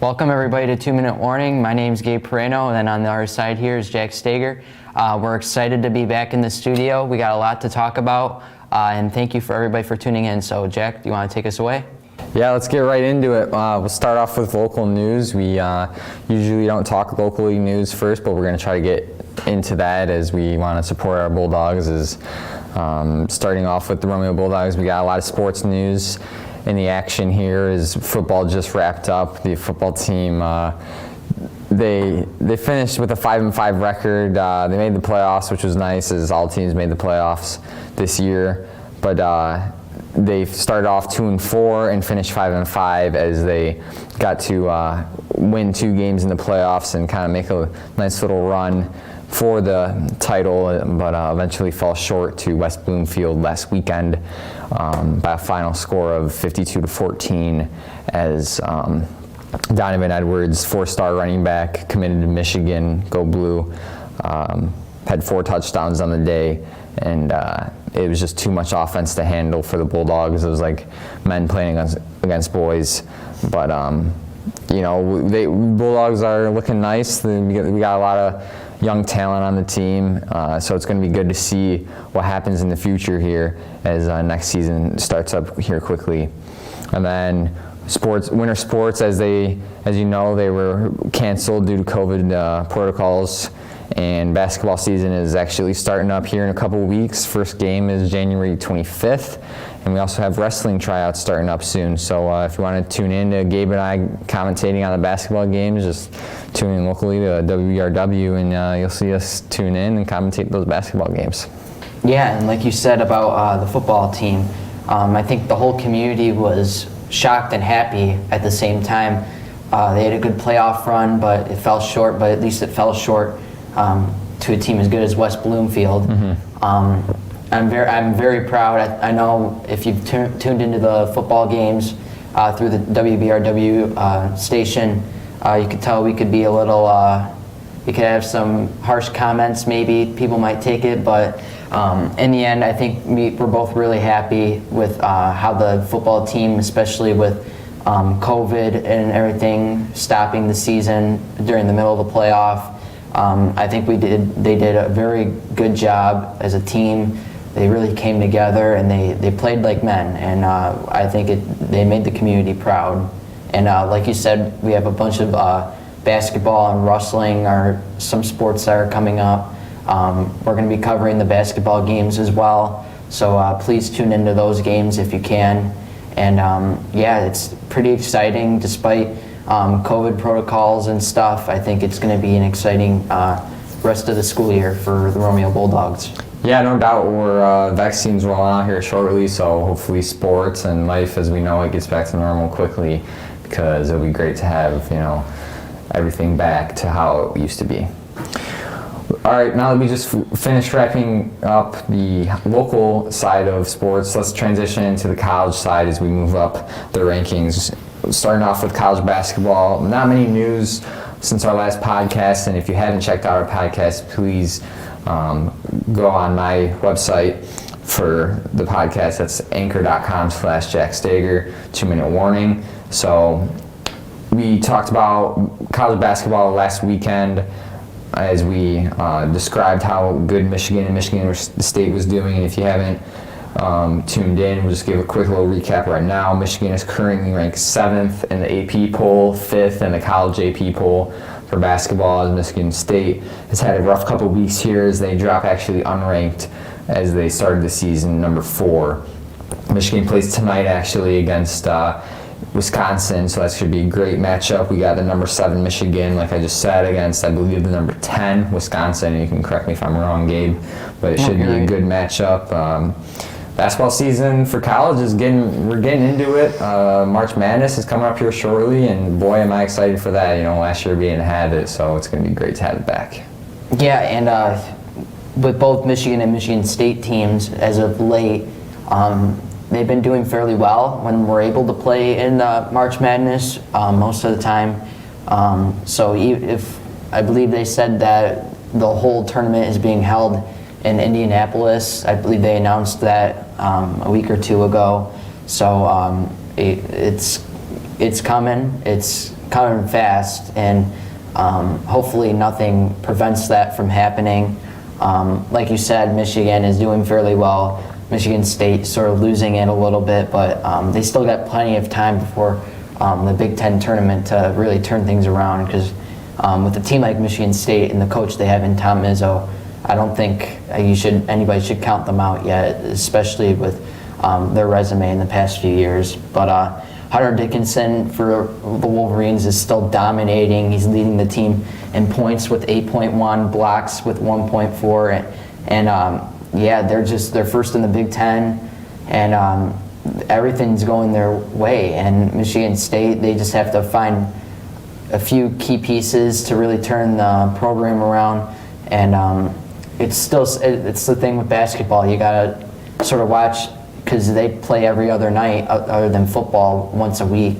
Welcome everybody to 2 Minute Warning. My name's Gabe Peraino, and then on the other side here is Jack Stager. We're excited to be back in the studio. We got a lot to talk about, and thank you for everybody for tuning in. So Jack, do you want to take us away? Yeah, let's get right into it. We'll start off with local news. We usually don't talk locally news first, but we're going to try to get into that as we want to support our Bulldogs. Starting off with the Romeo Bulldogs, we got a lot of sports news. In the action here is football just wrapped up. The football team, they finished with a 5-5 record. They made the playoffs, which was nice, as all teams made the playoffs this year. But they started off 2-4 and finished 5-5 as they got to win 2 games in the playoffs and kind of make a nice little run for the title, but eventually fell short to West Bloomfield last weekend by a final score of 52-14 as Donovan Edwards, 4-star running back, committed to Michigan, go blue, had 4 touchdowns on the day, and it was just too much offense to handle for the Bulldogs. It was like men playing against boys, but Bulldogs are looking nice. We got a lot of young talent on the team, so it's going to be good to see what happens in the future here as next season starts up here quickly. And then winter sports, as you know, they were canceled due to COVID protocols, and basketball season is actually starting up here in a couple weeks. First game is January 25th, and we also have wrestling tryouts starting up soon. So if you want to tune in to Gabe and I commentating on the basketball games, just tune in locally to WBRW, and you'll see us tune in and commentate those basketball games. Yeah, and like you said about the football team, I think the whole community was shocked and happy at the same time. They had a good playoff run, but it fell short. But at least it fell short to a team as good as West Bloomfield. Mm-hmm. I'm very proud. I know if you've tuned into the football games through the WBRW station, you could tell we could be a little. We could have some harsh comments. Maybe people might take it, but in the end, I think we're both really happy with how the football team, especially with COVID and everything stopping the season during the middle of the playoff. I think they did a very good job as a team. They really came together and they played like men, and I think they made the community proud. And like you said, we have a bunch of basketball and wrestling are some sports that are coming up. We're going to be covering the basketball games as well, so please tune into those games if you can. And yeah, it's pretty exciting despite COVID protocols and stuff. I think it's going to be an exciting rest of the school year for the Romeo Bulldogs. Yeah, no doubt. We're vaccines rolling out here shortly, so hopefully sports and life as we know it gets back to normal quickly, because it'll be great to have everything back to how it used to be. All right, now that we just finished wrapping up the local side of sports, let's transition into the college side as we move up the rankings. Starting off with college basketball, not many news since our last podcast, and if you haven't checked out our podcast, please go on my website for the podcast. That's anchor.com/jackstager, 2 Minute Warning. So we talked about college basketball last weekend as we described how good Michigan and Michigan State was doing. And if you haven't tuned in, we'll just give a quick little recap right now. Michigan is currently ranked 7th in the AP poll, 5th in the college AP poll for basketball, as Michigan State has had a rough couple weeks here as they drop actually unranked as they started the season, number 4. Michigan plays tonight actually against Wisconsin, so that should be a great matchup. We got the number 7 Michigan, like I just said, against I believe the number 10 Wisconsin. You can correct me if I'm wrong, Gabe, but it should be a good matchup. Basketball season for college we're getting into it. March Madness is coming up here shortly, and boy, am I excited for that. Last year we didn't have it, so it's going to be great to have it back. Yeah, and with both Michigan and Michigan State teams as of late, they've been doing fairly well when we're able to play in March Madness most of the time. So if I believe they said that the whole tournament is being held in Indianapolis. I believe they announced that a week or two ago. So it's coming. It's coming fast, and hopefully nothing prevents that from happening. Like you said, Michigan is doing fairly well. Michigan State sort of losing it a little bit, but they still got plenty of time before the Big Ten tournament to really turn things around, because with a team like Michigan State and the coach they have in Tom Izzo, I don't think anybody should count them out yet, especially with their resume in the past few years. But Hunter Dickinson for the Wolverines is still dominating. He's leading the team in points with 8.1, blocks with 1.4, and yeah, they're first in the Big Ten, and everything's going their way. And Michigan State, they just have to find a few key pieces to really turn the program around. And it's the thing with basketball. You gotta sort of watch, because they play every other night other than football once a week.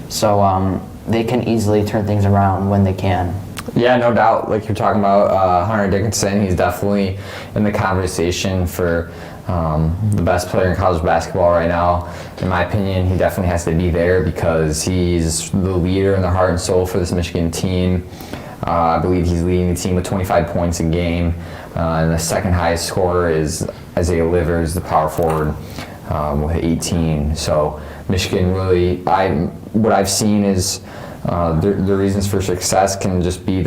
So they can easily turn things around when they can. Yeah, no doubt. Like you're talking about Hunter Dickinson, he's definitely in the conversation for the best player in college basketball right now. In my opinion, he definitely has to be there because he's the leader in the heart and soul for this Michigan team. I believe he's leading the team with 25 points a game. And the second highest scorer is Isaiah Livers, the power forward, with 18. So Michigan really, what I've seen is the reasons for success can just be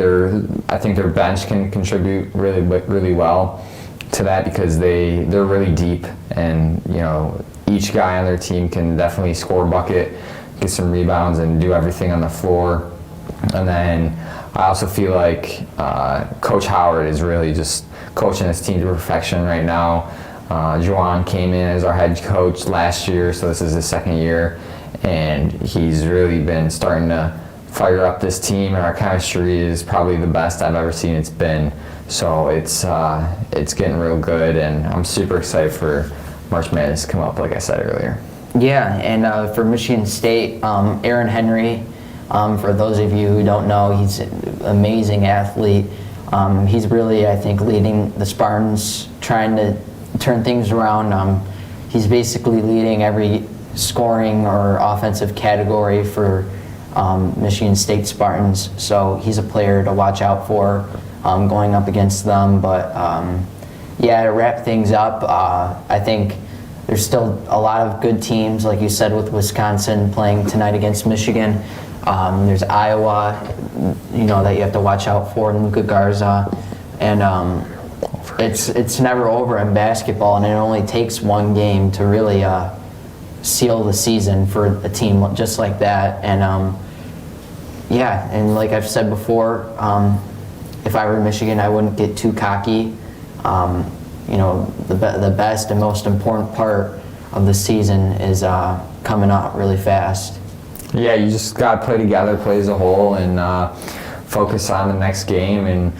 I think their bench can contribute really well to that, because they're really deep, and each guy on their team can definitely score a bucket, get some rebounds, and do everything on the floor. And then I also feel like Coach Howard is really just coaching his team to perfection right now. Juwan came in as our head coach last year, so this is his second year, and he's really been starting to fire up this team, and our chemistry is probably the best I've ever seen it's been. So it's getting real good, and I'm super excited for March Madness to come up, like I said earlier. Yeah, and for Michigan State, Aaron Henry, for those of you who don't know, he's an amazing athlete. He's really, I think, leading the Spartans, trying to turn things around. He's basically leading every scoring or offensive category for Michigan State Spartans, so he's a player to watch out for going up against them. But yeah, to wrap things up, I think there's still a lot of good teams, like you said, with Wisconsin playing tonight against Michigan. There's Iowa, that you have to watch out for, and Luka Garza, and it's never over in basketball, and it only takes one game to really seal the season for a team just like that. And yeah, and like I've said before, if I were Michigan, I wouldn't get too cocky. The best and most important part of the season is coming up really fast. Yeah, you just got to play together, play as a whole, and focus on the next game. And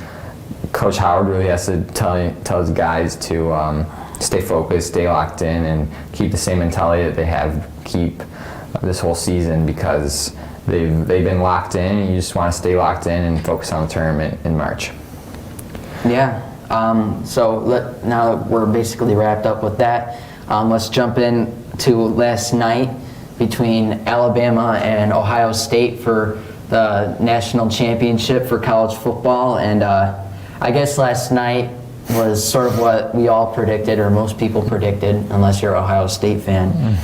Coach Howard really has to tell his guys to stay focused, stay locked in, and keep the same mentality that they have keep this whole season, because they've been locked in, and you just want to stay locked in and focus on the tournament in March. Yeah. So now that we're basically wrapped up with that, let's jump in to last night between Alabama and Ohio State for the national championship for college football. And I guess last night was sort of what we all predicted, or most people predicted, unless you're an Ohio State fan.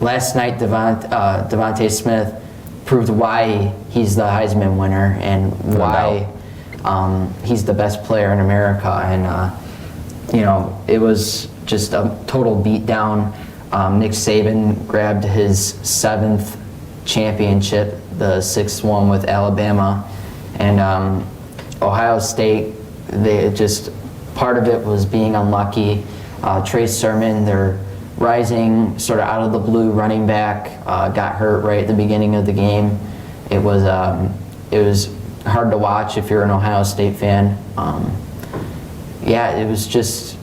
Last night, Devontae Smith proved why he's the Heisman winner and why he's the best player in America. And it was just a total beatdown. Nick Saban grabbed his 7th championship, the 6th one with Alabama, and Ohio State, part of it was being unlucky. Trey Sermon, their rising sort of out of the blue running back, got hurt right at the beginning of the game. It was hard to watch if you're an Ohio State fan. It was just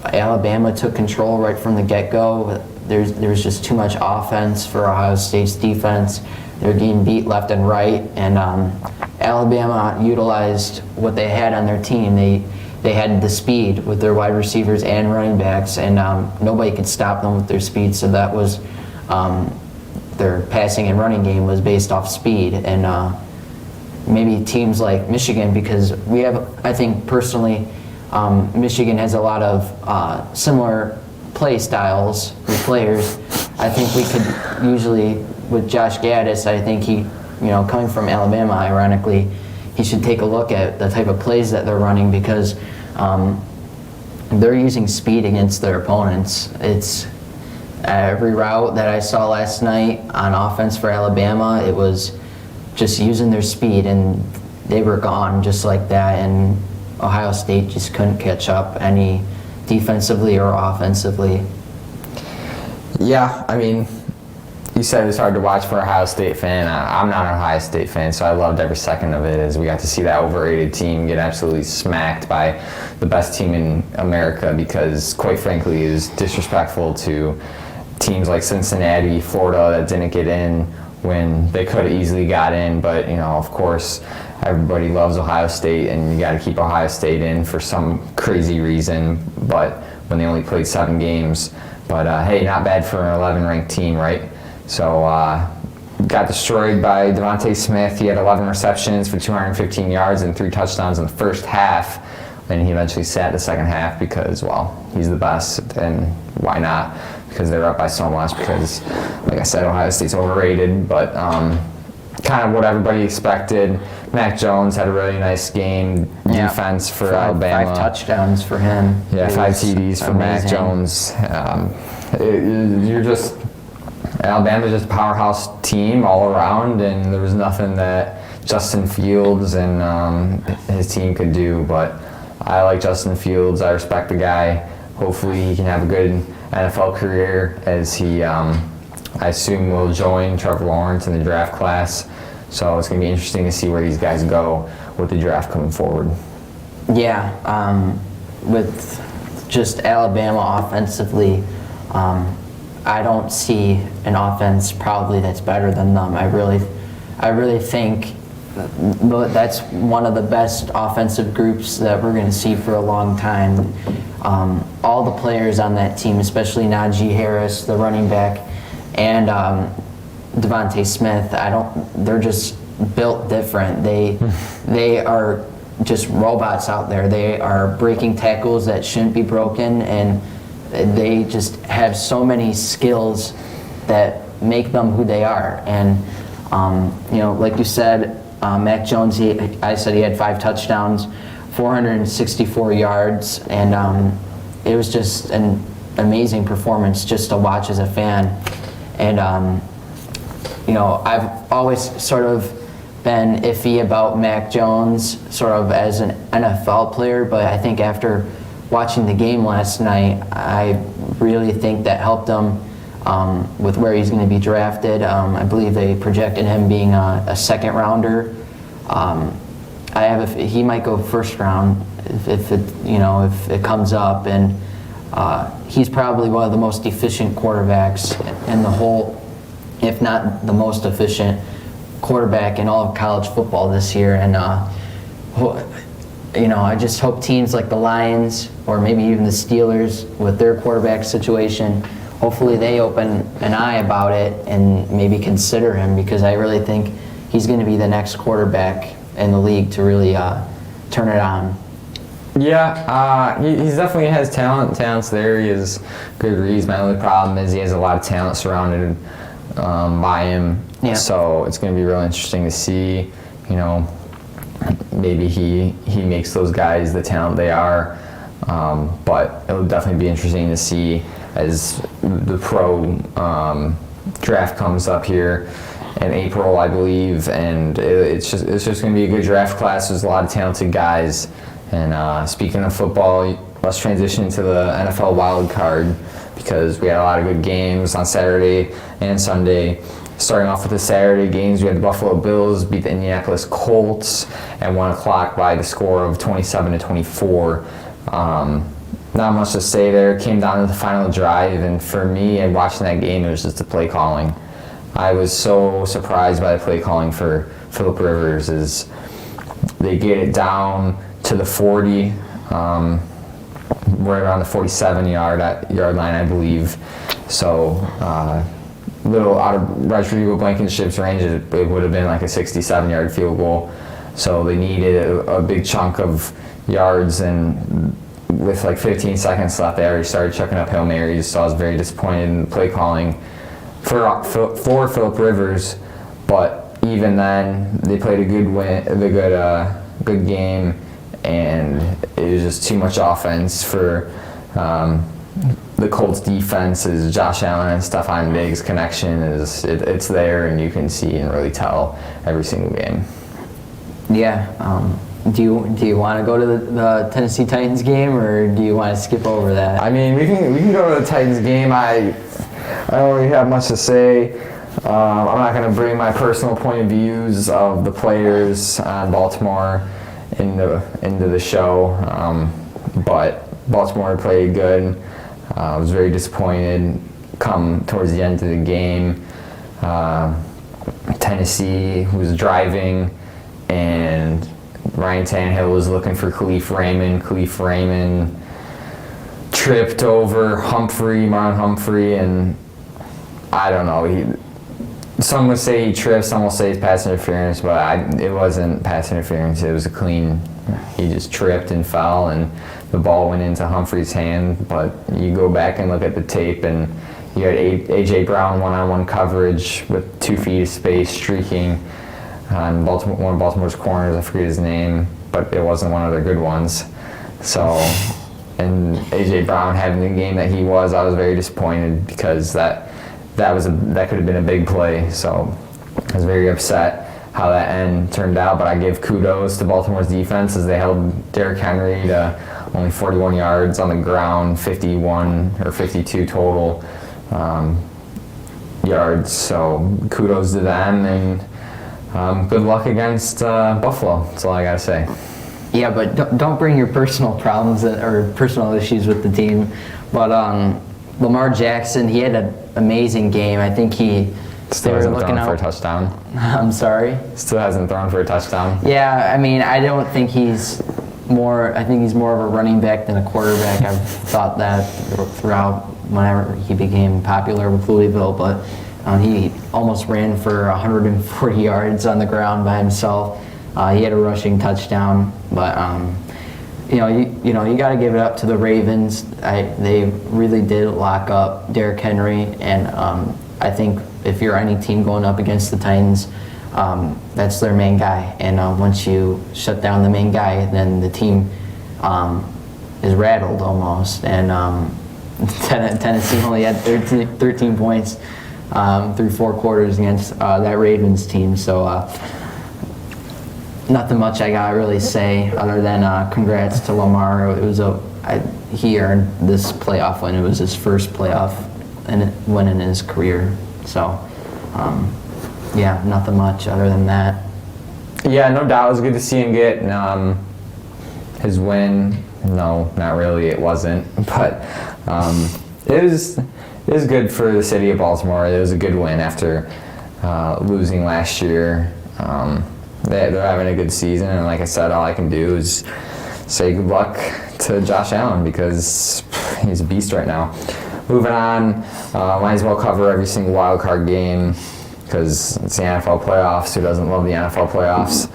Alabama took control right from the get-go. There was just too much offense for Ohio State's defense. They're getting beat left and right, and Alabama utilized what they had on their team. They had the speed with their wide receivers and running backs, and nobody could stop them with their speed. So that was their passing and running game was based off speed, and maybe teams like Michigan, because we have, I think personally, Michigan has a lot of similar play styles with players. I think we could usually, with Josh Gaddis, I think he, coming from Alabama, ironically, he should take a look at the type of plays that they're running, because they're using speed against their opponents. It's every route that I saw last night on offense for Alabama, it was just using their speed, and they were gone just like that, and Ohio State just couldn't catch up any defensively or offensively. Yeah, I mean, you said it was hard to watch for an Ohio State fan. I'm not an Ohio State fan, so I loved every second of it as we got to see that overrated team get absolutely smacked by the best team in America, because, quite frankly, it was disrespectful to teams like Cincinnati, Florida that didn't get in when they could have easily got in. But, of course, everybody loves Ohio State, and you got to keep Ohio State in for some crazy reason, but when they only played 7 games. But, hey, not bad for an 11-ranked team, right? So, got destroyed by Devontae Smith. He had 11 receptions for 215 yards and 3 touchdowns in the first half. And he eventually sat the second half because, well, he's the best, and why not? Because they're up by so much, because, like I said, Ohio State's overrated, but kind of what everybody expected. Mac Jones had a really nice game. Defense for Alabama. 5 touchdowns for him. Yeah, 5 TDs for Mac Jones. Alabama's just a powerhouse team all around, and there was nothing that Justin Fields and his team could do. But I like Justin Fields. I respect the guy. Hopefully he can have a good NFL career, as he, I assume, will join Trevor Lawrence in the draft class. So it's going to be interesting to see where these guys go with the draft coming forward. Yeah, with just Alabama offensively, I don't see an offense probably that's better than them. I really think that's one of the best offensive groups that we're going to see for a long time. All the players on that team, especially Najee Harris, the running back, and Devontae Smith, they're just built different. They are just robots out there. They are breaking tackles that shouldn't be broken, and they just have so many skills that make them who they are. And like you said, Mac Jones, I said he had 5 touchdowns, 464 yards, and it was just an amazing performance just to watch as a fan. And I've always sort of been iffy about Mac Jones sort of as an NFL player, but I think after watching the game last night, I really think that helped him with where he's going to be drafted. I believe they projected him being a second rounder. He might go first round if it comes up, and he's probably one of the most efficient quarterbacks in the whole, if not the most efficient quarterback in all of college football this year. And I just hope teams like the Lions or maybe even the Steelers with their quarterback situation, hopefully they open an eye about it and maybe consider him, because I really think he's going to be the next quarterback in the league to really turn it on. Yeah, he definitely has talent. Talent's there. He has good reads. My only problem is he has a lot of talent surrounded by him. Yeah. So it's going to be real interesting to see, maybe he makes those guys the talent they are. But it'll definitely be interesting to see as the pro draft comes up here in April, I believe, and it's just going to be a good draft class. There's a lot of talented guys. And speaking of football, let's transition to the NFL wild card, because we had a lot of good games on Saturday and Sunday. Starting off with the Saturday games, we had the Buffalo Bills beat the Indianapolis Colts at 1 o'clock by the score of 27-24. Not much to say there. It came down to the final drive, and for me, watching that game, it was just the play calling. I was so surprised by the play calling for Phillip Rivers, as they get it down to the 40, right around the 47 yard line, I believe. So little out of Rodrigo Blankenship's range, it would have been like a 67-yard field goal. So they needed a big chunk of yards, and with like 15 seconds left, they already started chucking up Hail Marys. So I was very disappointed in the play calling for Phillip Rivers. But even then, they played a good game, and it was just too much offense for the Colts defense. Is Josh Allen and Stephon Diggs connection it's there, and you can see and really tell every single game. Yeah. Do you want to go to the Tennessee Titans game, or do you want to skip over that? I mean, we can go to the Titans game. I don't really have much to say. I'm not going to bring my personal point of views of the players on Baltimore into the show, but Baltimore played good. I was very disappointed come towards the end of the game. Tennessee was driving, and Ryan Tannehill was looking for Khalif Raymond. Khalif Raymond tripped over Marlon Humphrey, and I don't know. Some would say he tripped, some will say it's pass interference, but it wasn't pass interference. It was a clean. He just tripped and fell, and the ball went into Humphrey's hand. But you go back and look at the tape, and you had A.J. Brown one-on-one coverage with 2 feet of space, streaking on one of Baltimore's corners. I forget his name, but it wasn't one of their good ones. So, and A.J. Brown having the game that he was, I was very disappointed, because that could have been a big play. So I was very upset how that end turned out, but I give kudos to Baltimore's defense as they held Derrick Henry to only 41 yards on the ground, 51 or 52 total yards. So kudos to them, and good luck against Buffalo. That's all I gotta say. Yeah, but don't bring your personal problems or personal issues with the team. But Lamar Jackson, he had an amazing game. I think he still hasn't thrown for a touchdown. I'm sorry? Still hasn't thrown for a touchdown. Yeah, I mean, I don't think he's more. I think he's more of a running back than a quarterback. I've thought that throughout whenever he became popular with Louisville, but he almost ran for 140 yards on the ground by himself. He had a rushing touchdown, but you got to give it up to the Ravens. They really did lock up Derrick Henry, and I think if you're any team going up against the Titans, that's their main guy. And once you shut down the main guy, then the team is rattled almost. And Tennessee only had 13 points through 4 quarters against that Ravens team. So nothing much I gotta really say other than congrats to Lamar. It was he earned this playoff win. It was his first playoff win in his career. So yeah, nothing much other than that. Yeah, no doubt. It was good to see him get his win. No, not really. It wasn't, but it was good for the city of Baltimore. It was a good win after losing last year. They're having a good season, and like I said, all I can do is say good luck to Josh Allen, because he's a beast right now. Moving on, might as well cover every single wild card game, because it's the NFL playoffs. Who doesn't love the NFL playoffs?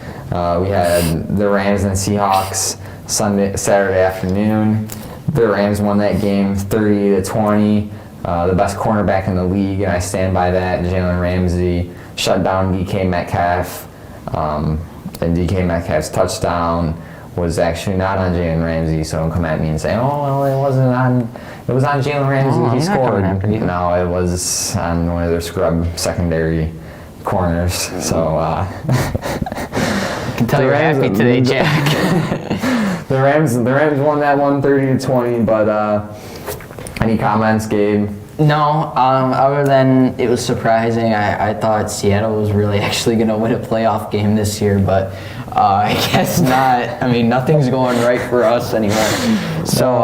We had the Rams and the Seahawks Saturday afternoon. The Rams won that game 30-20. The best cornerback in the league, and I stand by that. Jalen Ramsey shut down DK Metcalf. And DK Metcalf's touchdown was actually not on Jalen Ramsey, so don't come at me and say, oh, well, it was on Jalen Ramsey, he scored. No, it was on one of their scrub secondary corners. So I can tell you're happy today, Jack. the Rams won that one 30-20, but any comments, Gabe? No, other than it was surprising. I thought Seattle was really actually going to win a playoff game this year, but I guess not. I mean, nothing's going right for us anymore. So,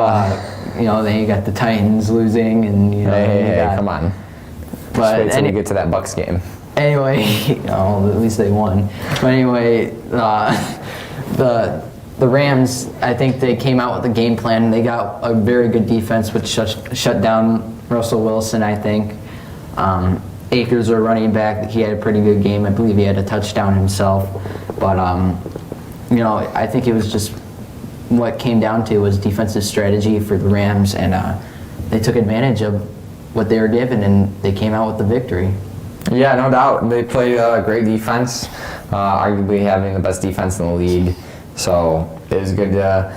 then you got the Titans losing, and hey, come on. But wait till we get to that Bucs game. Anyway, at least they won. But anyway, the Rams, I think they came out with a game plan. They got a very good defense, which shut down Russell Wilson, I think. Akers, our running back, he had a pretty good game. I believe he had a touchdown himself. But, I think it was just what came down to was defensive strategy for the Rams, and they took advantage of what they were given, and they came out with the victory. Yeah, no doubt. They played great defense, arguably having the best defense in the league. So it was good to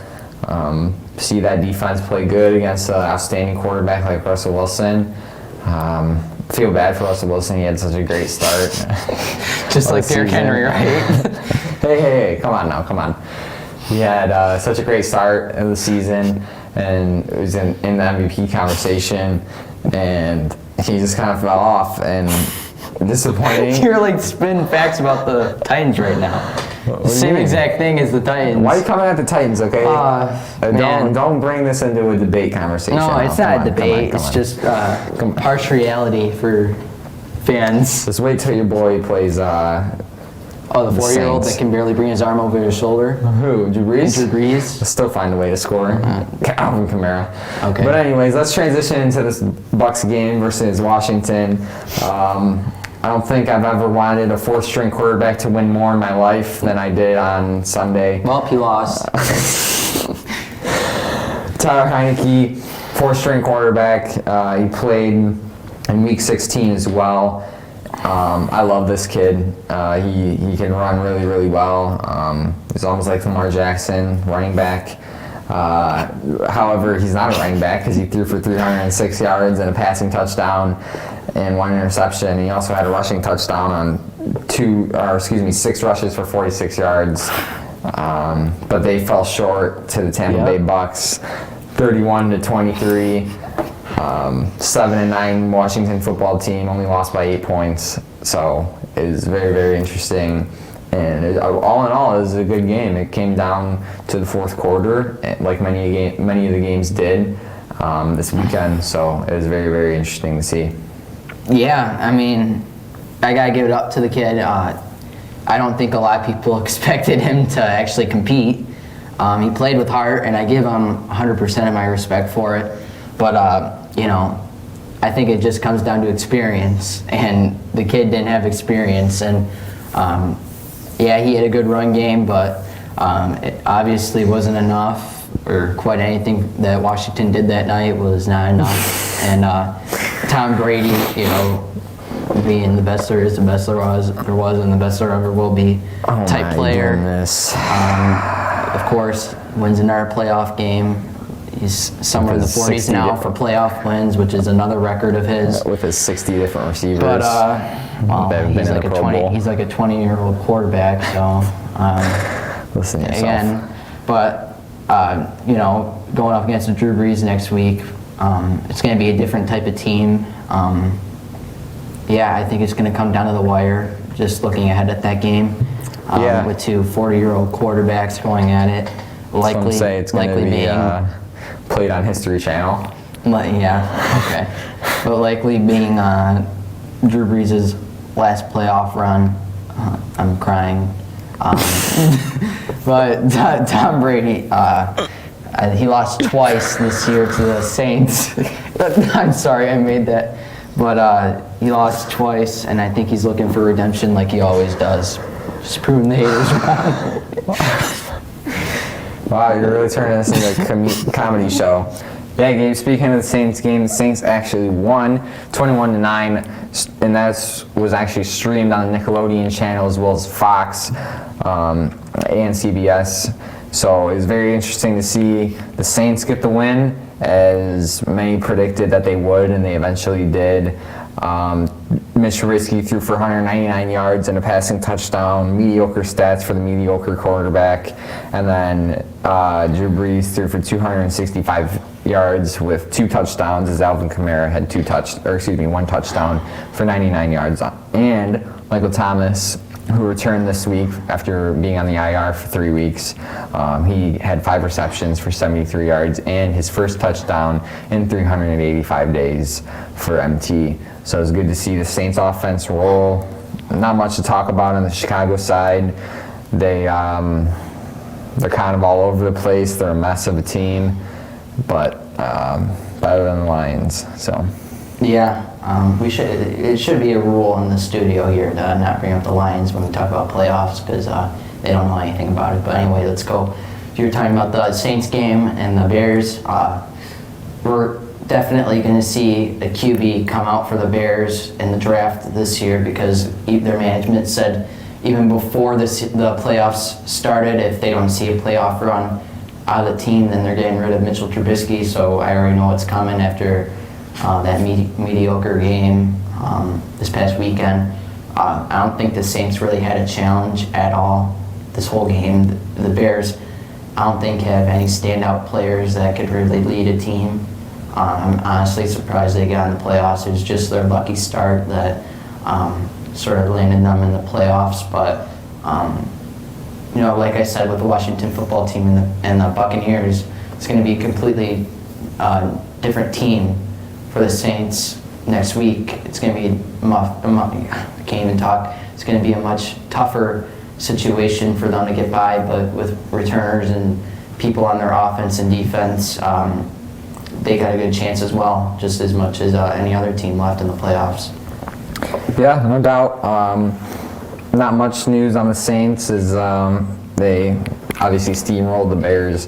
see that defense play good against an outstanding quarterback like Russell Wilson. Feel bad for Russell Wilson. He had such a great start. Just like Derrick Henry, right? Hey, come on now, come on. He had such a great start of the season, and it was in the MVP conversation, and he just kind of fell off, and disappointing. You're like spinning facts about the Titans right now. Same exact thing as the Titans. Why are you coming at the Titans, okay? Don't bring this into a debate conversation. No, it's not a debate. It's just partiality for fans. Just wait till your boy plays. The 4-year-old that can barely bring his arm over his shoulder. Who? Drew Brees? Drew Brees. He'll still find a way to score. Alvin Kamara. Okay. But anyways, let's transition into this Bucs game versus Washington. I don't think I've ever wanted a fourth-string quarterback to win more in my life than I did on Sunday. Well, he lost. Tyler Heineke, fourth-string quarterback. He played in Week 16 as well. I love this kid. He can run really, really well. He's almost like Lamar Jackson, running back. However, he's not a running back because he threw for 306 yards and a passing touchdown and 1 interception. He also had a rushing touchdown on 6 rushes for 46 yards. But they fell short to the Tampa Bay Bucs, 31-23. 7-9 Washington football team, only lost by 8 points. So it was very, very interesting. And all in all, it was a good game. It came down to the fourth quarter, like many of the games did this weekend. So it was very, very interesting to see. Yeah, I mean, I gotta give it up to the kid. I don't think a lot of people expected him to actually compete. He played with heart, and I give him 100% of my respect for it. But I think it just comes down to experience, and the kid didn't have experience. And he had a good run game, but it obviously wasn't enough, or quite anything that Washington did that night was not enough. And Tom Brady, being the best there is, the best there was, and the best there ever will be type player. Of course, wins another playoff game. He's somewhere in the 40s now for playoff wins, which is another record of his. With his 60 different receivers. But he's like a 20-year-old quarterback. So listen to yourself. again, but going up against the Drew Brees next week, it's going to be a different type of team. I think it's going to come down to the wire. Just looking ahead at that game, with two 40-year-old quarterbacks going at it. Likely, say it's going to be played on History Channel. Okay. But likely being Drew Brees' last playoff run, I'm crying. But Tom Brady, he lost twice this year to the Saints. I'm sorry, I made that. But he lost twice, and I think he's looking for redemption like he always does. Just proving the haters wrong. Wow, you're really turning this into a comedy show. Yeah, Gabe, speaking of the Saints game, the Saints actually won 21-9, and that was actually streamed on the Nickelodeon channel as well as Fox and CBS. So it was very interesting to see the Saints get the win, as many predicted that they would, and they eventually did. Mitch Trubisky threw for 199 yards and a passing touchdown, mediocre stats for the mediocre quarterback. And then Drew Brees threw for 265 yards with 2 touchdowns, as Alvin Kamara had 1 touchdown for 99 yards. And Michael Thomas, who returned this week after being on the IR for 3 weeks, he had 5 receptions for 73 yards and his first touchdown in 385 days for MT. So it was good to see the Saints offense roll. Not much to talk about on the Chicago side. They're kind of all over the place. They're a mess of a team, but better than the Lions. So Yeah, it should be a rule in the studio here to not bring up the Lions when we talk about playoffs because they don't know anything about it. But anyway, let's go. You were talking about the Saints game and the Bears. We're definitely going to see a QB come out for the Bears in the draft this year because their management said even before the playoffs started, if they don't see a playoff run out of the team, then they're getting rid of Mitchell Trubisky. So I already know what's coming after that mediocre game this past weekend. I don't think the Saints really had a challenge at all this whole game. The Bears, I don't think, have any standout players that could really lead a team. I'm honestly surprised they got in the playoffs. It was just their lucky start that sort of landed them in the playoffs. But, like I said, with the Washington football team and the Buccaneers, it's going to be a completely different team for the Saints next week. It's going to be I can't even talk. It's going to be a much tougher situation for them to get by, but with returners and people on their offense and defense, they got a good chance as well, just as much as any other team left in the playoffs. Yeah, no doubt. Not much news on the Saints as they obviously steamrolled the Bears.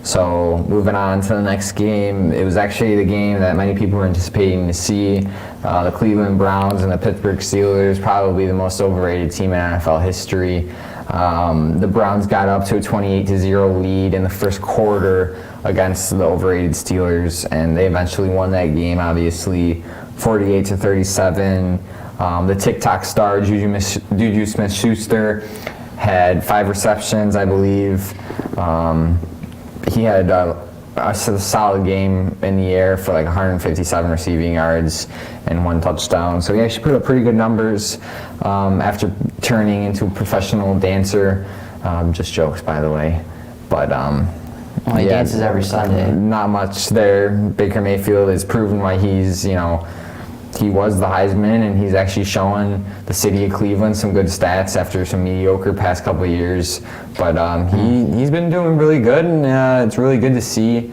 So moving on to the next game, it was actually the game that many people were anticipating to see. The Cleveland Browns and the Pittsburgh Steelers, probably the most overrated team in NFL history. The Browns got up to a 28-0 lead in the first quarter against the overrated Steelers, and they eventually won that game, obviously, 48-37. The TikTok star Juju Smith-Schuster had 5 receptions, I believe. He had a solid game in the air for like 157 receiving yards and 1 touchdown. So he actually put up pretty good numbers after turning into a professional dancer. Just jokes, by the way. But he dances every Sunday. Not much there. Baker Mayfield has proven why he was the Heisman, and he's actually showing the city of Cleveland some good stats after some mediocre past couple of years. But he's been doing really good, and it's really good to see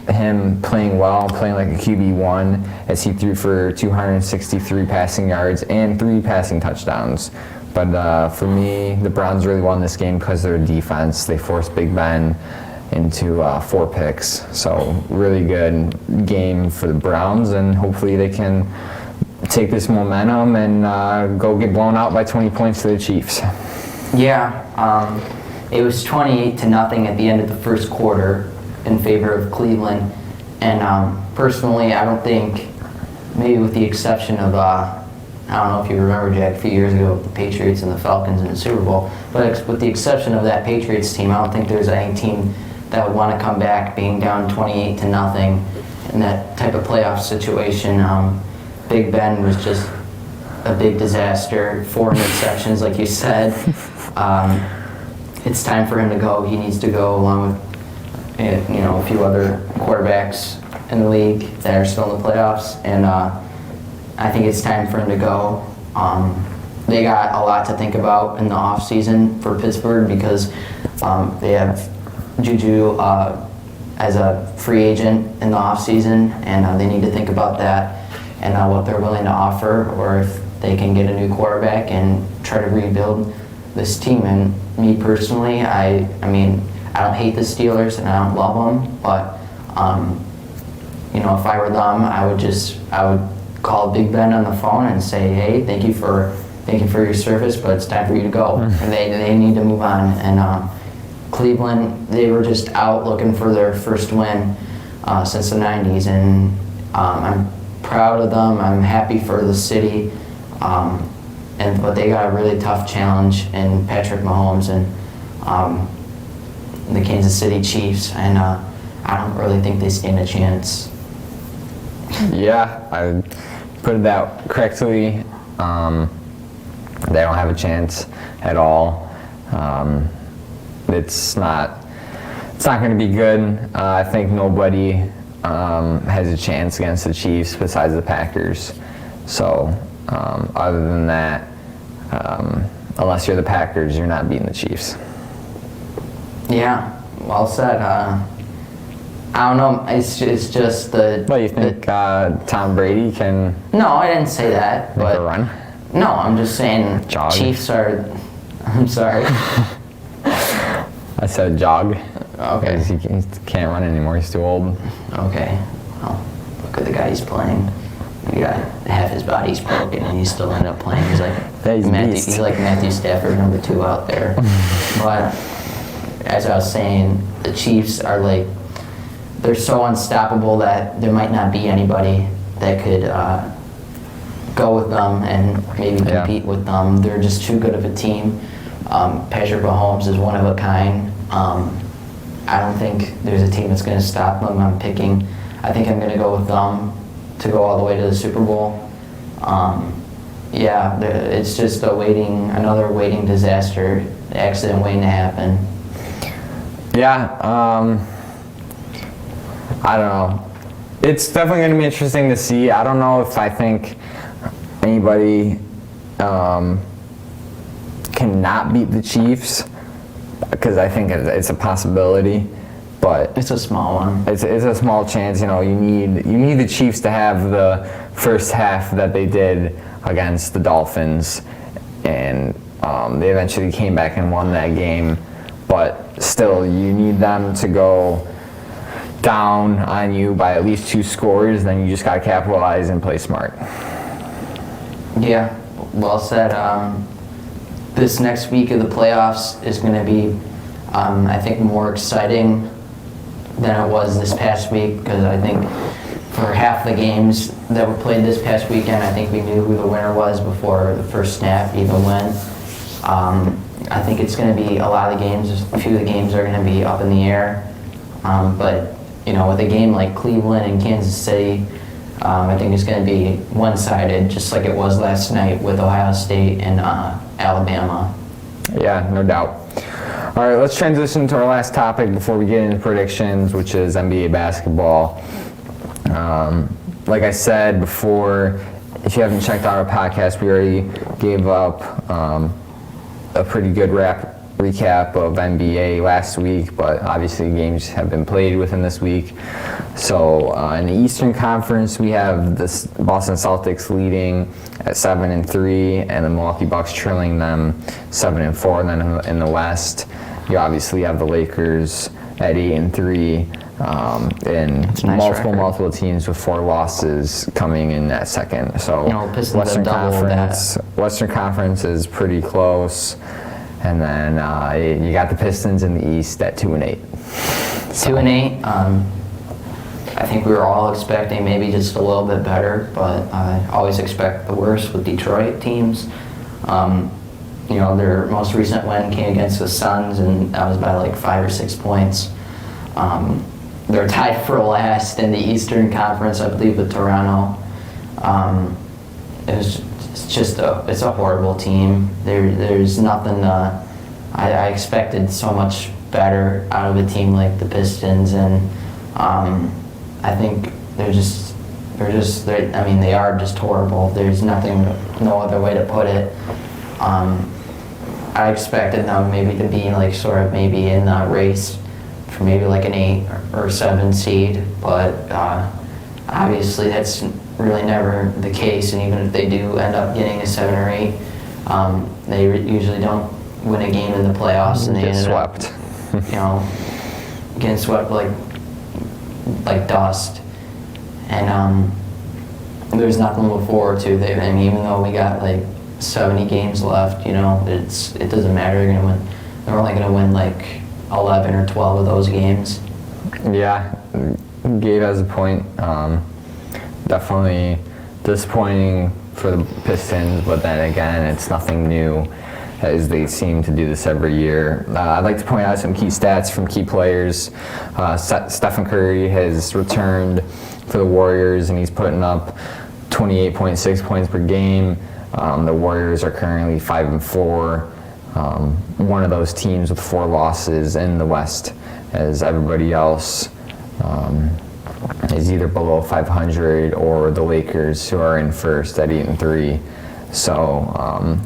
him playing well, playing like a QB1, as he threw for 263 passing yards and 3 passing touchdowns. But for me, the Browns really won this game because of their defense. They forced Big Ben into 4 picks. So really good game for the Browns, and hopefully they can take this momentum and go get blown out by 20 points to the Chiefs. Yeah, it was 28-0 at the end of the first quarter in favor of Cleveland. And personally, I don't think, maybe with the exception of, I don't know if you remember, Jack, a few years ago, the Patriots and the Falcons in the Super Bowl, but with the exception of that Patriots team, I don't think there's any team that would want to come back being down 28-0 in that type of playoff situation. Big Ben was just a big disaster, 4 interceptions, like you said. It's time for him to go. He needs to go along with a few other quarterbacks in the league that are still in the playoffs, and I think it's time for him to go. They got a lot to think about in the offseason for Pittsburgh because they have Juju as a free agent in the offseason, and they need to think about that and what they're willing to offer, or if they can get a new quarterback and try to rebuild this team. And me personally, I mean, I don't hate the Steelers and I don't love them, but if I were them, I would call Big Ben on the phone and say, hey, thank you for your service, but it's time for you to go. And they need to move on. And Cleveland, they were just out looking for their first win since the 90s, and I'm proud of them. I'm happy for the city, but they got a really tough challenge in Patrick Mahomes and the Kansas City Chiefs, and I don't really think they stand a chance. Yeah, I put it that correctly. They don't have a chance at all. It's not going to be good. I think nobody has a chance against the Chiefs besides the Packers. So other than that, unless you're the Packers, you're not beating the Chiefs. Yeah, well said. I don't know. It's just the. What, you think Tom Brady can No, I didn't say that. make But a run? no, I'm just saying Jog. Chiefs are. I'm sorry. I said jog. Okay. Because he can't run anymore. He's too old. Okay. Well, look at the guy he's playing. He got half his body's broken, and he still ended up playing. He's like Yeah, he's a beast. He's like Matthew Stafford, number 2 out there. But as I was saying, the Chiefs are like, they're so unstoppable that there might not be anybody that could go with them and maybe compete with them. They're just too good of a team. Patrick Mahomes is one of a kind. I don't think there's a team that's going to stop them. I think I'm going to go with them to go all the way to the Super Bowl. It's just another waiting disaster, accident waiting to happen. Yeah, I don't know. It's definitely going to be interesting to see. I don't know if I think anybody cannot beat the Chiefs, because I think it's a possibility, but It's a small one. it's a small chance. You need the Chiefs to have the first half that they did against the Dolphins, and they eventually came back and won that game. But still, you need them to go down on you by at least 2 scores. Then you just got to capitalize and play smart. Yeah, well said. This next week of the playoffs is going to be, I think, more exciting than it was this past week, because I think for half the games that were played this past weekend, I think we knew who the winner was before the first snap even went. I think it's going to be a lot of the games, a few of the games are going to be up in the air. But, with a game like Cleveland and Kansas City, I think it's going to be one-sided, just like it was last night with Ohio State and Alabama. Yeah, no doubt. All right, let's transition to our last topic before we get into predictions, which is NBA basketball. Like I said before, if you haven't checked out our podcast, we already gave up a pretty good recap of NBA last week, but obviously games have been played within this week. So in the Eastern Conference, we have the Boston Celtics leading at 7-3, and the Milwaukee Bucks trailing them 7-4. And then in the West, you obviously have the Lakers at 8-3, and multiple teams with 4 losses coming in at second. So Western Conference is pretty close. And then you got the Pistons in the East at 2-8. 2-8. I think we were all expecting maybe just a little bit better, but I always expect the worst with Detroit teams. Their most recent win came against the Suns, and that was by like 5 or 6 points. They're tied for last in the Eastern Conference, I believe, with Toronto. It's a horrible team. There's nothing. I expected so much better out of a team like the Pistons, and I think they are just horrible. There's no other way to put it. I expected them maybe to be like maybe in the race for maybe like an 8 or 7 seed, but obviously that's really never the case, and even if they do end up getting a 7 or 8, they usually don't win a game in the playoffs, and they get ended swept. Getting swept like dust. And there's nothing to look forward to. Even though we got like 70 games left, it doesn't matter. They're only going to win like 11 or 12 of those games. Yeah, Gabe has a point. Definitely disappointing for the Pistons, but then again, it's nothing new, as they seem to do this every year. I'd like to point out some key stats from key players. Stephen Curry has returned for the Warriors, and he's putting up 28.6 points per game. The Warriors are currently 5-4. One of those teams with 4 losses in the West, as everybody else is either below 500 or the Lakers, who are in first at 8-3. So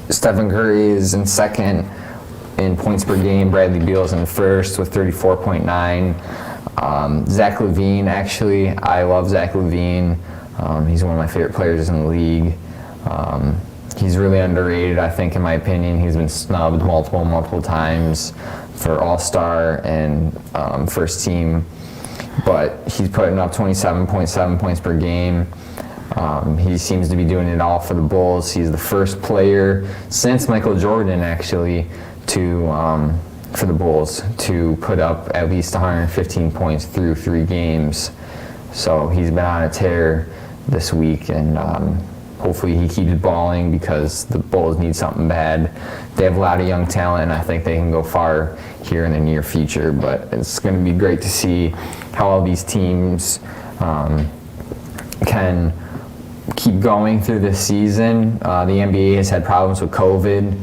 Stephen Curry is in second in points per game. Bradley Beal's in first with 34.9. Zach Levine, actually, I love Zach Levine. He's one of my favorite players in the league. He's really underrated, I think, in my opinion. He's been snubbed multiple times for All-Star and first team, but he's putting up 27.7 points per game. He seems to be doing it all for the Bulls. He's the first player since Michael Jordan, actually, for the Bulls to put up at least 115 points through 3 games. So he's been on a tear this week, and hopefully he keeps balling because the Bulls need something bad. They have a lot of young talent, and I think they can go far here in the near future. But it's going to be great to see how all these teams can keep going through this season. The NBA has had problems with COVID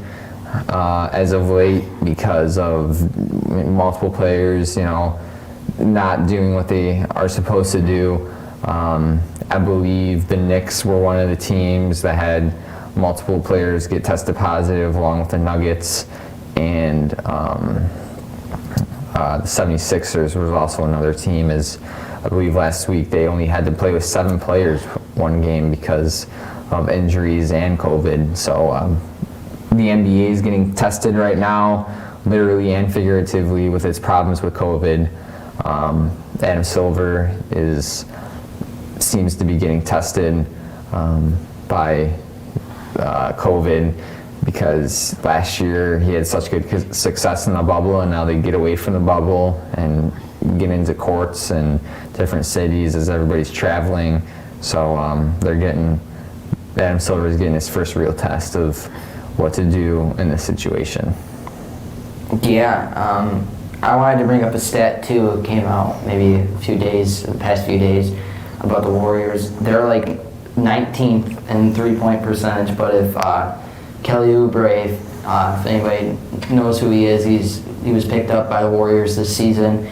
as of late because of multiple players, not doing what they are supposed to do. I believe the Knicks were one of the teams that had multiple players get tested positive, along with the Nuggets, and the 76ers was also another team, as I believe last week they only had to play with 7 players one game because of injuries and COVID. So the NBA is getting tested right now, literally and figuratively, with its problems with COVID. Adam Silver seems to be getting tested by COVID because last year he had such good success in the bubble, and now they get away from the bubble and get into courts and different cities as everybody's traveling. So Adam Silver is getting his first real test of what to do in this situation. Yeah, I wanted to bring up a stat too. It came out maybe the past few days, about the Warriors. They're like 19th in 3-point percentage, but if Kelly Oubre, if anybody knows who he is, he was picked up by the Warriors this season.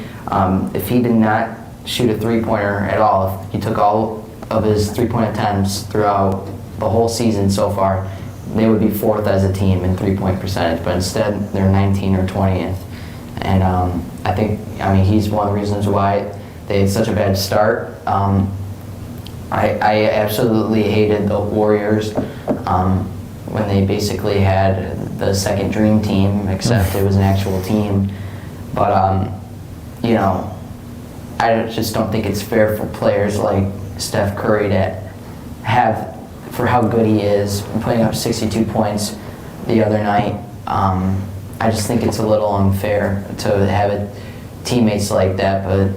If he did not shoot a 3-pointer at all, if he took all of his 3-point attempts throughout the whole season so far, they would be 4th as a team in 3-point percentage, but instead they're 19th or 20th. And I think he's one of the reasons why they had such a bad start. I absolutely hated the Warriors when they basically had the second dream team, except it was an actual team. But I just don't think it's fair for players like Steph Curry to have, for how good he is, putting up 62 points the other night. I just think it's a little unfair to have teammates like that, but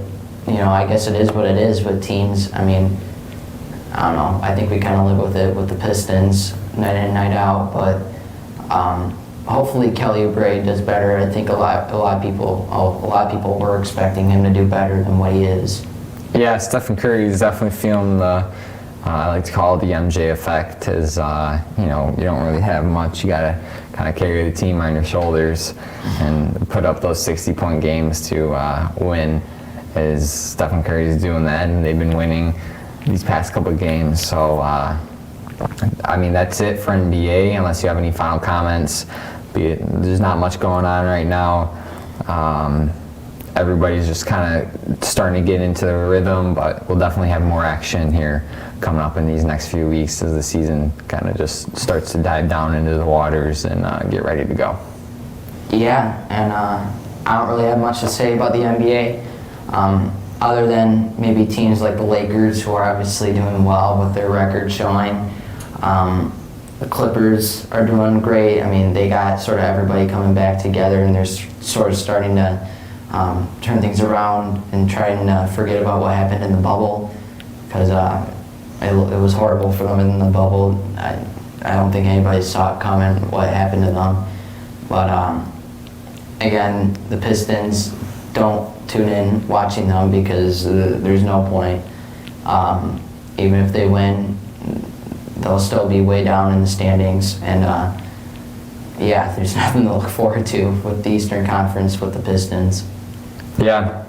I guess it is what it is with teams. I don't know. I think we kind of live with it with the Pistons, night in, night out. But hopefully Kelly Oubre does better. I think a lot of people were expecting him to do better than what he is. Yeah, Stephen Curry is definitely feeling the I like to call it the MJ effect. Is you don't really have much. You gotta kind of carry the team on your shoulders and put up those 60-point games to win. As Stephen Curry is doing that, and they've been winning these past couple of games. So that's it for NBA. Unless you have any final comments, there's not much going on right now. Everybody's just kind of starting to get into the rhythm, but we'll definitely have more action here coming up in these next few weeks as the season kind of just starts to dive down into the waters and get ready to go. Yeah, and I don't really have much to say about the NBA, other than maybe teams like the Lakers, who are obviously doing well with their record showing. The Clippers are doing great. They got sort of everybody coming back together, and they're sort of starting to turn things around and trying to forget about what happened in the bubble, because it was horrible for them in the bubble. I don't think anybody saw it coming, what happened to them. But again, the Pistons, don't tune in watching them because there's no point. Even if they win, they'll still be way down in the standings. And there's nothing to look forward to with the Eastern Conference with the Pistons. Yeah,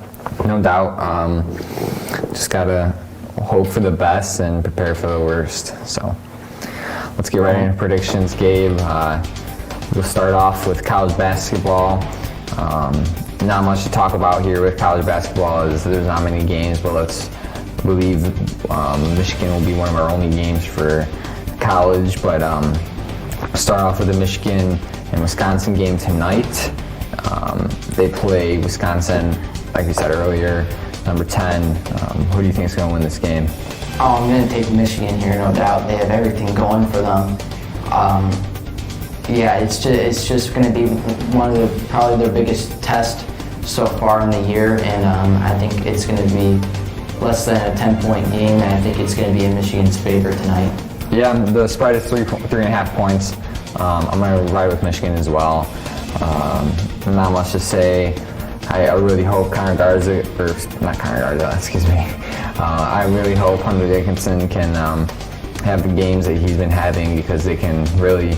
no doubt. Just gotta hope for the best and prepare for the worst. So let's get right into predictions, Gabe. We'll start off with college basketball. not much to talk about here with college basketball is there's not many games, but let's believe Michigan will be one of our only games for college. But start off with the Michigan and Wisconsin game tonight. They play Wisconsin, like we said earlier, number 10. Who do you think is going to win this game? Oh, I'm going to take Michigan here, no doubt. They have everything going for them. Yeah, it's just going to be one of probably their biggest test so far in the year, and I think it's going to be less than a 10-point game, and I think it's going to be in Michigan's favor tonight. Yeah, the spread is 3.5 points. I'm going to ride with Michigan as well. Not much to say. I really hope I really hope Hunter Dickinson can have the games that he's been having, because they can really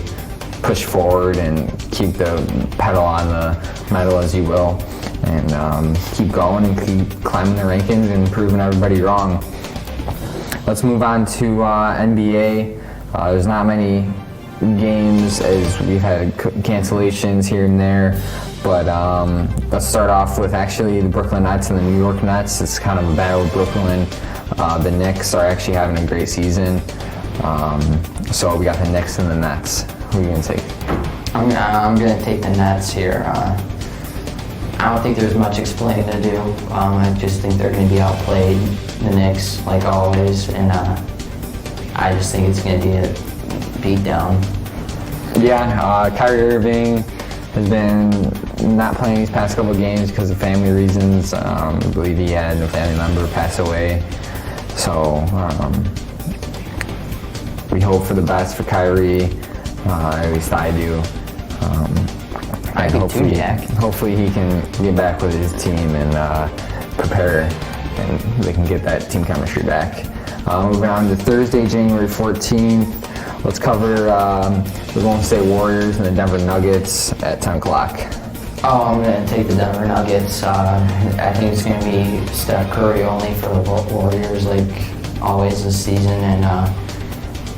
push forward and keep the pedal on the metal, as you will, and keep going and keep climbing the rankings and proving everybody wrong. Let's move on to NBA. There's not many games, as we've had cancellations here and there, but let's start off with actually the Brooklyn Nets and the New York Nets. It's kind of a battle with Brooklyn. The Knicks are actually having a great season, so we got the Knicks and the Nets. Who are you going to take? I'm going to take the Nets here. I don't think there's much explaining to do. I just think they're going to be outplayed, the Knicks, like always, and I just think it's going to be a beatdown. Yeah, Kyrie Irving has been not playing these past couple of games because of family reasons. I believe he had a family member pass away. So we hope for the best for Kyrie. At least I do. Hopefully he can get back with his team and prepare, and they can get that team chemistry back. Moving on to Thursday, January 14th. Let's cover the Golden State Warriors and the Denver Nuggets at 10 o'clock. Oh, I'm going to take the Denver Nuggets. I think it's going to be Steph Curry only for the Warriors, like always this season. And,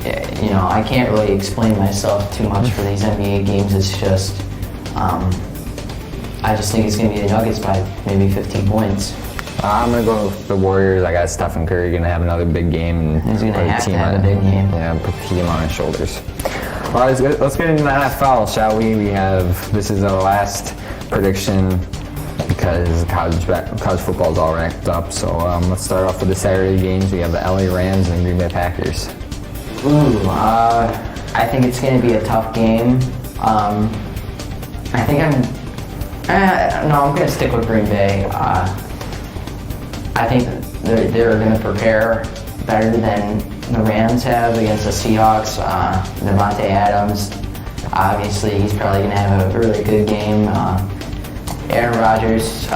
I can't really explain myself too much for these NBA games. It's just, I just think it's going to be the Nuggets by maybe 15 points. I'm going to go with the Warriors. I got Stephen Curry going to have another big game. He's going to have to have a big game. Yeah, put the team on his shoulders. All right, let's get into the NFL, shall we? This is our last prediction because college football is all wrapped up. So let's start off with the Saturday games. We have the LA Rams and the Green Bay Packers. I think it's going to be a tough game. I'm going to stick with Green Bay. I think they're going to prepare better than the Rams have against the Seahawks. Devontae Adams, obviously, he's probably going to have a really good game. Aaron Rodgers,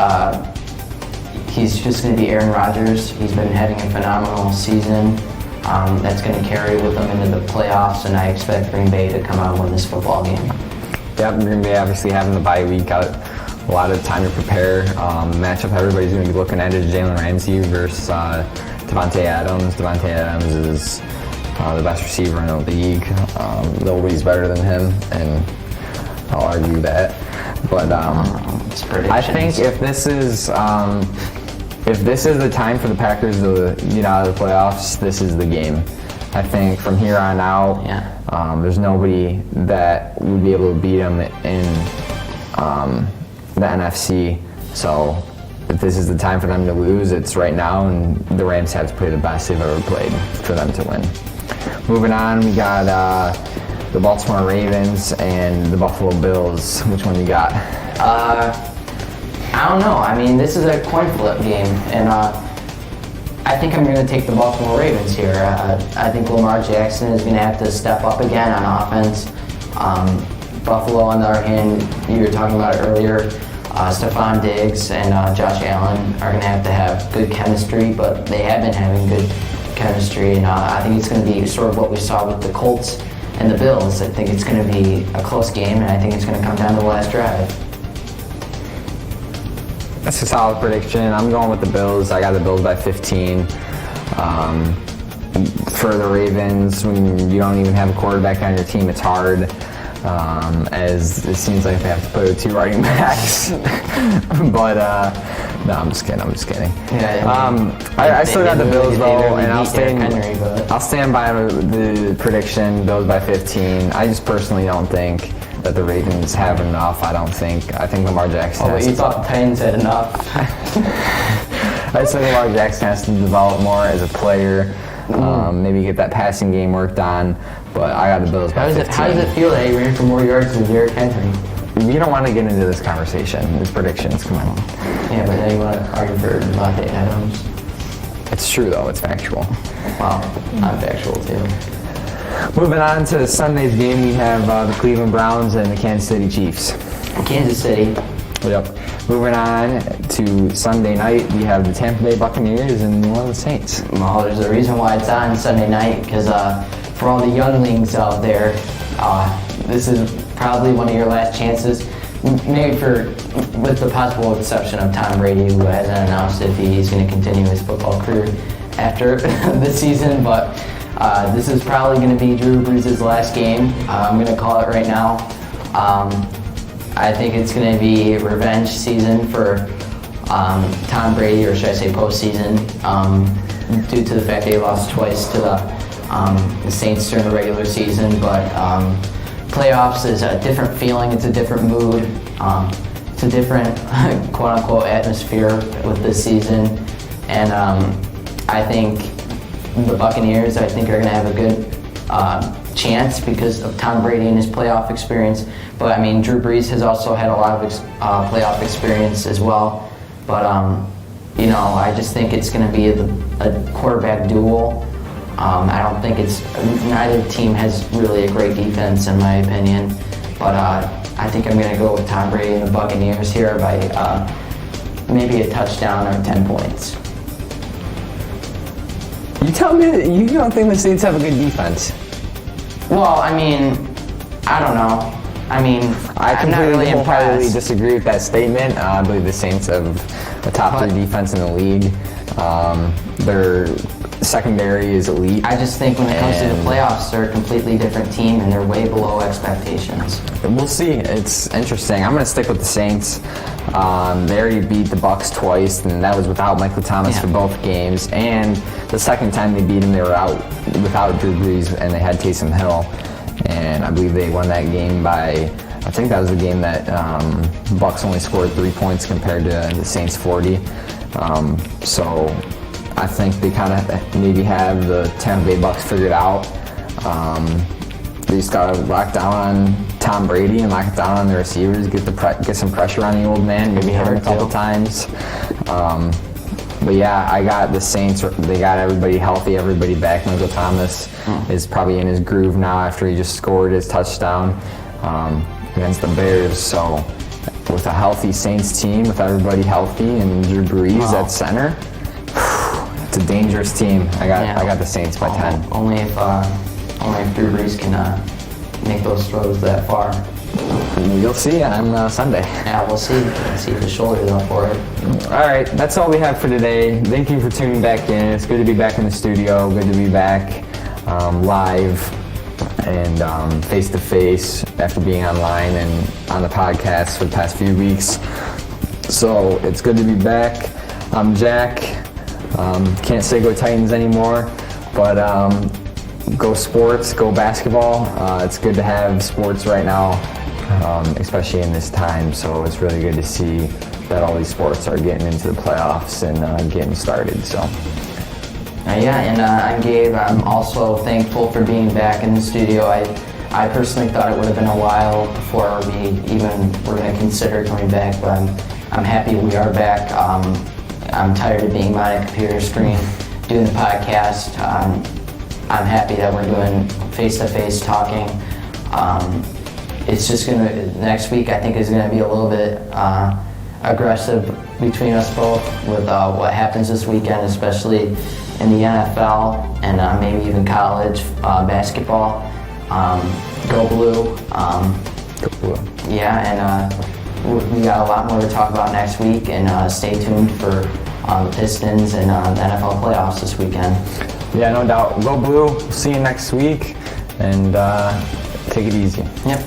he's just going to be Aaron Rodgers. He's been having a phenomenal season. That's going to carry with them into the playoffs, and I expect Green Bay to come out and win this football game. Yep, Green Bay obviously having the bye week, got a lot of time to prepare. Matchup everybody's going to be looking at is Jalen Ramsey versus Devontae Adams. Devontae Adams is the best receiver in the league. Nobody's better than him, and I'll argue that. But I think if this is the time for the Packers to get out of the playoffs, this is the game. I think from here on out, there's nobody that would be able to beat them in the NFC. So if this is the time for them to lose, it's right now, and the Rams have to play the best they've ever played for them to win. Moving on, we got the Baltimore Ravens and the Buffalo Bills. Which one you got? I don't know. I mean, this is a coin flip game, and I think I'm going to take the Baltimore Ravens here. I think Lamar Jackson is going to have to step up again on offense. Buffalo, on the other hand, you were talking about it earlier, Stephon Diggs and Josh Allen are going to have good chemistry, but they have been having good chemistry, and I think it's going to be sort of what we saw with the Colts and the Bills. I think it's going to be a close game, and I think it's going to come down to the last drive. That's a solid prediction. I'm going with the Bills. I got the Bills by 15. For the Ravens, when you don't even have a quarterback on your team, it's hard. as it seems like they have to play with 2 running backs. But no, I'm just kidding. Yeah, I still got the Bills though, and I'll I'll stand by the prediction, Bills by 15. I just personally don't think that the Ravens have enough. I think Lamar Jackson has you thought the Titans had enough. I just think Lamar Jackson has to develop more as a player, maybe get that passing game worked on, but I got the Bills by 15. How does it feel that he ran for more yards than Derrick Henry? We don't want to get into this conversation. It's predictions, come on. Yeah, but now you want to argue for Devontae Adams. It's true though, it's factual. Well, I'm factual too. Moving on to Sunday's game, we have the Cleveland Browns and the Kansas City Chiefs. Kansas City. Yep. Moving on to Sunday night, we have the Tampa Bay Buccaneers and New Orleans Saints. Well, there's a reason why it's on Sunday night, because for all the younglings out there, this is probably one of your last chances. Maybe with the possible exception of Tom Brady, who hasn't announced if he's going to continue his football career after this season, but this is probably going to be Drew Brees' last game. I'm going to call it right now. I think it's going to be revenge season for Tom Brady, or should I say postseason, due to the fact that he lost twice to the Saints during the regular season. But playoffs is a different feeling. It's a different mood. It's a different quote-unquote atmosphere with this season. And I think the Buccaneers, are going to have a good chance because of Tom Brady and his playoff experience. But I mean, Drew Brees has also had a lot of playoff experience as well. But I just think it's going to be a quarterback duel. I don't think neither team has really a great defense in my opinion. But I think I'm going to go with Tom Brady and the Buccaneers here by maybe a touchdown or 10 points. You tell me that you don't think the Saints have a good defense. Well, I mean, I don't know. I mean, I I'm not really wholeheartedly impressed. disagree with that statement. I believe the Saints have a top 3 defense in the league. Their secondary is elite. I just think when it comes to the playoffs, they're a completely different team and they're way below expectations. We'll see. It's interesting. I'm going to stick with the Saints. They already beat the Bucs twice, and that was without Michael Thomas for both games. And the second time they beat him, they were out without Drew Brees, and they had Taysom Hill. And I believe they won that game by, I think that was the game that Bucs only scored 3 points compared to the Saints 40. So I think they kind of maybe have the Tampa Bay Bucs figured out. They just got to lock down on Tom Brady and lock it down on the receivers, get some pressure on the old man, maybe hit him a couple times. But yeah, I got the Saints. They got everybody healthy, everybody back. Michael Thomas is probably in his groove now after he just scored his touchdown against the Bears. So with a healthy Saints team, with everybody healthy, and Drew Brees at center, it's a dangerous team. I got the Saints by 10. Only if Drew Brees can make those throws that far. You'll see on Sunday. Yeah, we'll see. See if the shoulder's up for it. All right, that's all we have for today. Thank you for tuning back in. It's good to be back in the studio. Good to be back live and face-to-face after being online and on the podcast for the past few weeks. So it's good to be back. I'm Jack. Can't say go Titans anymore, but go sports, go basketball. It's good to have sports right now, especially in this time. So it's really good to see that all these sports are getting into the playoffs and getting started. So. I'm Gabe. I'm also thankful for being back in the studio. I personally thought it would have been a while before we even were going to consider coming back, but I'm happy we are back. I'm tired of being behind a computer screen doing the podcast. I'm happy that we're doing face-to-face talking. It's just next week I think is going to be a little bit aggressive between us both with what happens this weekend, especially in the NFL and maybe even college basketball. Go Blue. Go Blue. Yeah, and we got a lot more to talk about next week, and stay tuned for the Pistons and the NFL playoffs this weekend. Yeah, no doubt. Go Blue. See you next week, and take it easy. Yep.